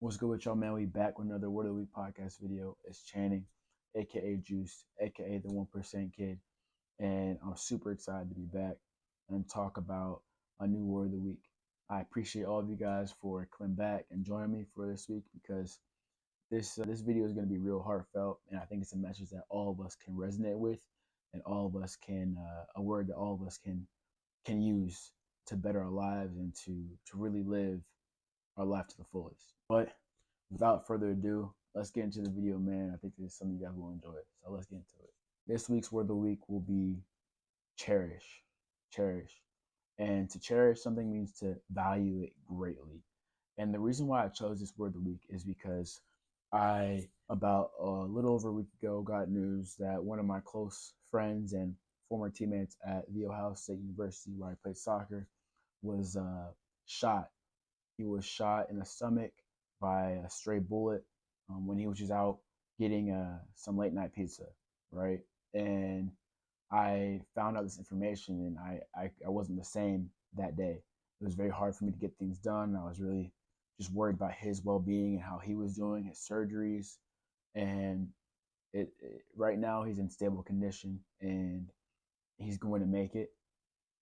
What's good with y'all, man? We back with another Word of the Week podcast video. It's Channing, aka Juice, aka the 1% Kid, and I'm super excited to be back and talk about a new Word of the Week. I appreciate all of you guys for coming back and joining me for this week because this video is going to be real heartfelt, and I think it's a message that all of us can resonate with, and all of us can a word that all of us can use to better our lives and to really live our life to the fullest. But without further ado, let's get into the video, man. I think this is something you guys will enjoy. So let's get into it. This week's word of the week will be cherish. Cherish. And to cherish something means to value it greatly. And the reason why I chose this word of the week is because I, about a little over a week ago, got news that one of my close friends and former teammates at The Ohio State University, where I played soccer, was shot. He was shot in the stomach by a stray bullet when he was just out getting some late night pizza, right? And I found out this information, and I wasn't the same that day. It was very hard for me to get things done. I was really just worried about his well-being and how he was doing his surgeries. And right now he's in stable condition and he's going to make it,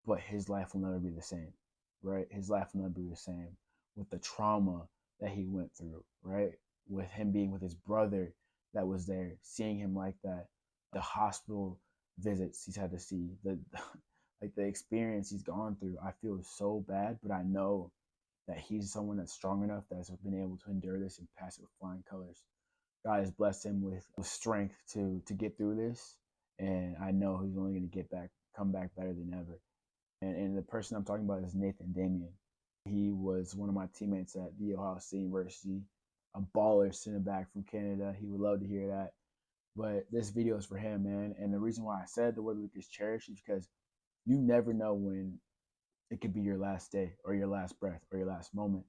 but his life will never be the same, right? His life will never be the same with the trauma that he went through, right? With him being with his brother that was there, seeing him like that, the hospital visits he's had to see, the like the experience he's gone through. I feel so bad, but I know that he's someone that's strong enough that's been able to endure this and pass it with flying colors. God has blessed him with strength to get through this, and I know he's only going to come back better than ever. And the person I'm talking about is Nathan Damian. He was one of my teammates at The Ohio State University, a baller center back from Canada. He would love to hear that. But this video is for him, man. And the reason why I said the word of the week is cherish is because you never know when it could be your last day or your last breath or your last moment.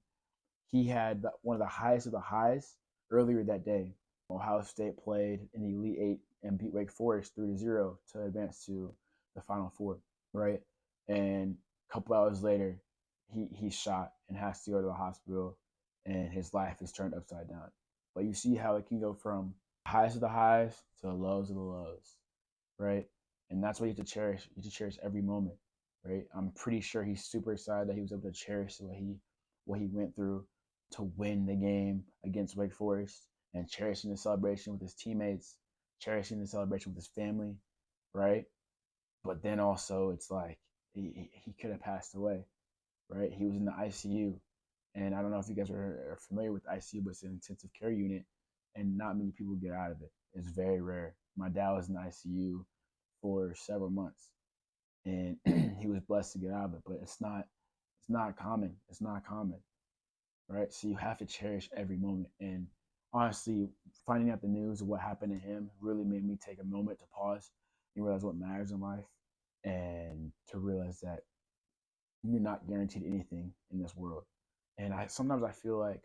He had one of the highest of the highs earlier that day. Ohio State played in the Elite Eight and beat Wake Forest 3-0 to advance to the Final Four, right? And a couple hours later, he's shot and has to go to the hospital, and his life is turned upside down. But you see how it can go from highs of the highs to the lows of the lows, right? And that's what you have to cherish. You have to cherish every moment, right? I'm pretty sure he's super excited that he was able to cherish what he went through to win the game against Wake Forest, and cherishing the celebration with his teammates, cherishing the celebration with his family, right? But then also it's like he could have passed away, right? He was in the ICU, and I don't know if you guys are familiar with ICU, but it's an intensive care unit, and not many people get out of it. It's very rare. My dad was in the ICU for several months, and he was blessed to get out of it, but it's not common. It's not common, right? So you have to cherish every moment. And honestly, finding out the news of what happened to him really made me take a moment to pause and realize what matters in life, and to realize that you're not guaranteed anything in this world. And sometimes I feel like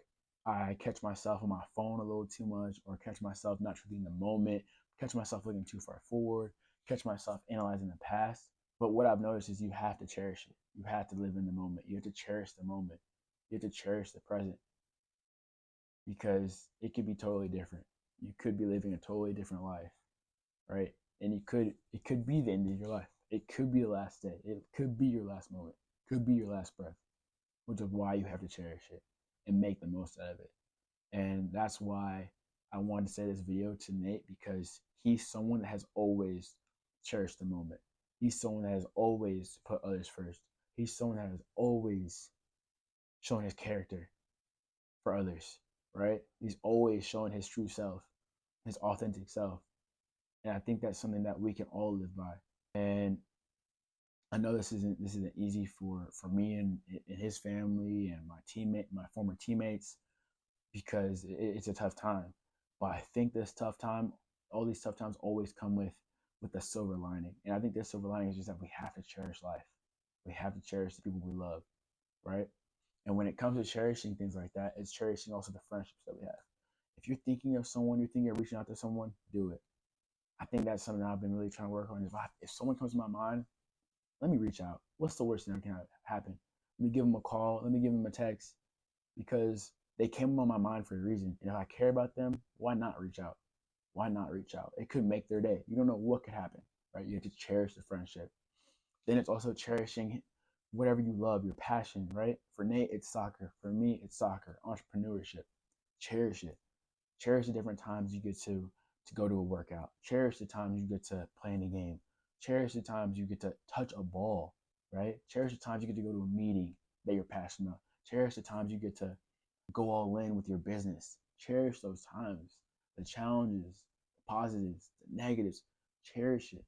I catch myself on my phone a little too much, or catch myself not truly in the moment, catch myself looking too far forward, catch myself analyzing the past. But what I've noticed is you have to cherish it. You have to live in the moment. You have to cherish the moment. You have to cherish the present, because it could be totally different. You could be living a totally different life, right? And it could be the end of your life. It could be the last day. It could be your last moment. It could be your last breath, which is why you have to cherish it and make the most out of it. And that's why I wanted to say this video to Nate, because he's someone that has always cherished the moment. He's someone that has always put others first. He's someone that has always shown his character for others, right? He's always showing his true self, his authentic self. And I think that's something that we can all live by. And I know this isn't easy for me and his family and my former teammates, because it's a tough time. But I think all these tough times always come with a silver lining. And I think this silver lining is just that we have to cherish life. We have to cherish the people we love, right? And when it comes to cherishing things like that, it's cherishing also the friendships that we have. If you're thinking of someone, you're thinking of reaching out to someone, do it. I think that's something that I've been really trying to work on. If someone comes to my mind, let me reach out. What's the worst thing that can happen? Let me give them a call. Let me give them a text, because they came on my mind for a reason. And if I care about them, why not reach out? Why not reach out? It could make their day. You don't know what could happen, right? You have to cherish the friendship. Then it's also cherishing whatever you love, your passion, right? For Nate, it's soccer. For me, it's soccer, entrepreneurship. Cherish it. Cherish the different times you get to go to a workout. Cherish the times you get to play in a game. Cherish the times you get to touch a ball, right? Cherish the times you get to go to a meeting that you're passionate about. Cherish the times you get to go all in with your business. Cherish those times, the challenges, the positives, the negatives. Cherish it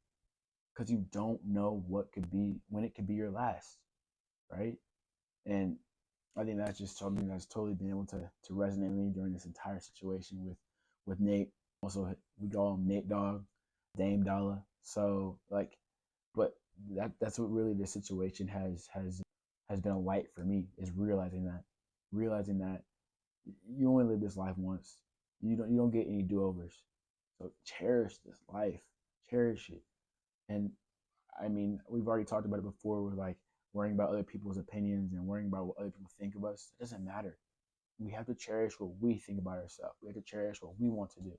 because you don't know what could be when it could be your last, right? And I think that's just something that's totally been able to resonate with me during this entire situation with Nate. Also, we call him Nate Dog, Dame Dollar. So like, but that's what really this situation has been a light for me, is realizing that you only live this life once. You don't get any do overs. So cherish this life, cherish it. And I mean, we've already talked about it before. We're like worrying about other people's opinions and worrying about what other people think of us. It doesn't matter. We have to cherish what we think about ourselves. We have to cherish what we want to do.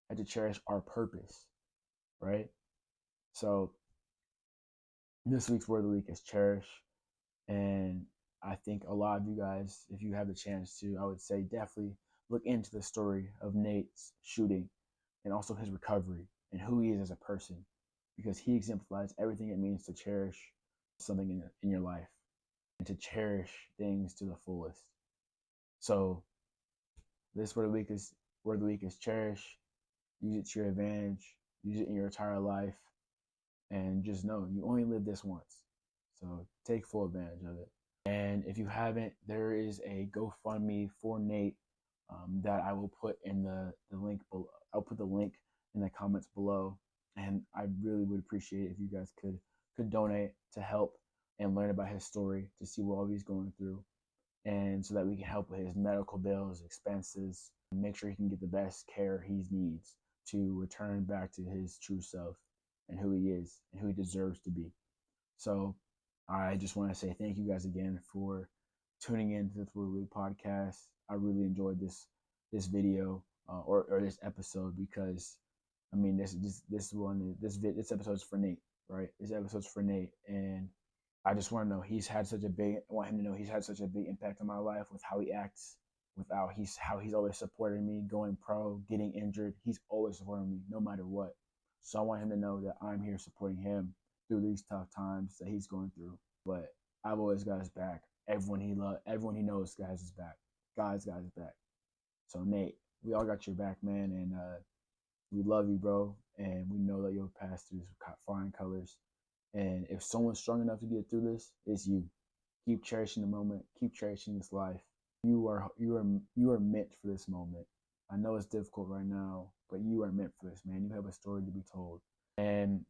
We have to cherish our purpose, right? So this week's word of the week is cherish. And I think a lot of you guys, if you have the chance to, I would say definitely look into the story of Nate's shooting and also his recovery and who he is as a person, because he exemplifies everything it means to cherish something in your life and to cherish things to the fullest. So this word of the week is cherish. Use it to your advantage. Use it in your entire life, and just know you only live this once. So take full advantage of it. And if you haven't, there is a GoFundMe for Nate that I will put in the link below. I'll put the link in the comments below. And I really would appreciate it if you guys could donate to help and learn about his story, to see what all he's going through, and so that we can help with his medical bills, expenses, and make sure he can get the best care he needs to return back to his true self and who he is and who he deserves to be. So I just want to say thank you guys again for tuning in to the Three Week Podcast. I really enjoyed this video or this episode, because I mean this episode's for Nate, right? This episode's for Nate, and I just want to know I want him to know he's had such a big impact on my life with how he acts, how he's always supported me, going pro, getting injured. He's always supporting me no matter what. So I want him to know that I'm here supporting him through these tough times that he's going through. But I've always got his back. Everyone he knows got his back. God's got his back. So Nate, we all got your back, man, and we love you, bro, and we know that you'll pass through flying colors. And if someone's strong enough to get through this, it's you. Keep cherishing the moment. Keep cherishing this life. You are meant for this moment. I know it's difficult right now, but you are meant for this, man. You have a story to be told. And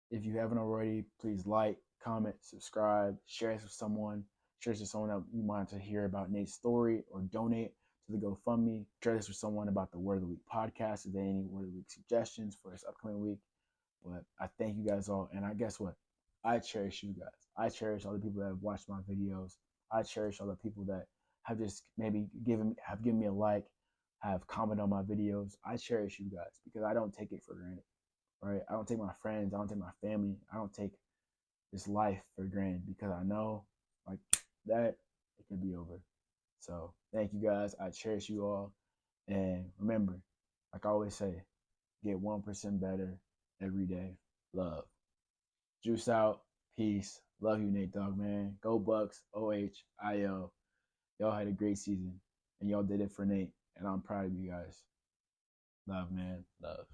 if you haven't already, please like, comment, subscribe, share this with someone. Share this with someone that you want to hear about Nate's story, or donate to the GoFundMe. Share this with someone about the Word of the Week podcast. If they have any Word of the Week suggestions for this upcoming week. But I thank you guys all. And I guess what? I cherish you guys. I cherish all the people that have watched my videos. I cherish all the people that have just maybe given me a like, have commented on my videos. I cherish you guys because I don't take it for granted, right? I don't take my friends. I don't take my family. I don't take this life for granted, because I know like that it can be over. So thank you guys. I cherish you all. And remember, like I always say, get 1% better every day. Love. Juice out. Peace. Love you, Nate Dogg, man. Go Bucks. OHIO. Y'all had a great season, and y'all did it for Nate, and I'm proud of you guys. Love, man. Love.